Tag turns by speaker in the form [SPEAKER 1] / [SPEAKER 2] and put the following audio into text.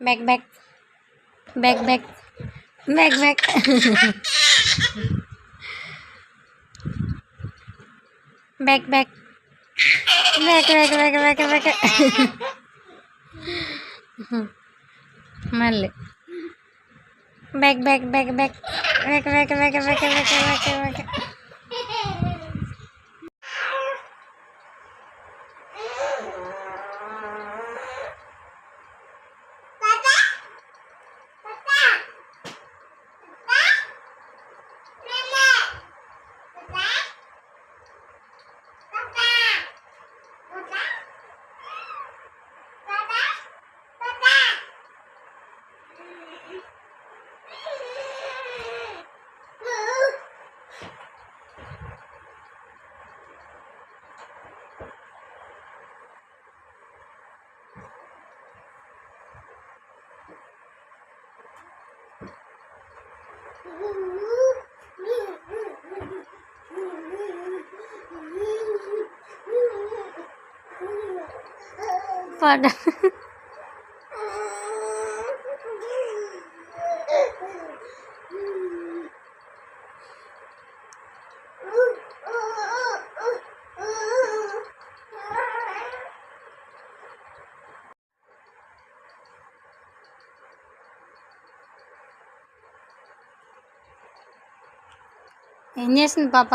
[SPEAKER 1] Back, back, back, back, back, back. Back, back, back, back, back, back, back. మళ్ళీ back back back back back back back back back back back. పాట ఏం చేసింది పాప?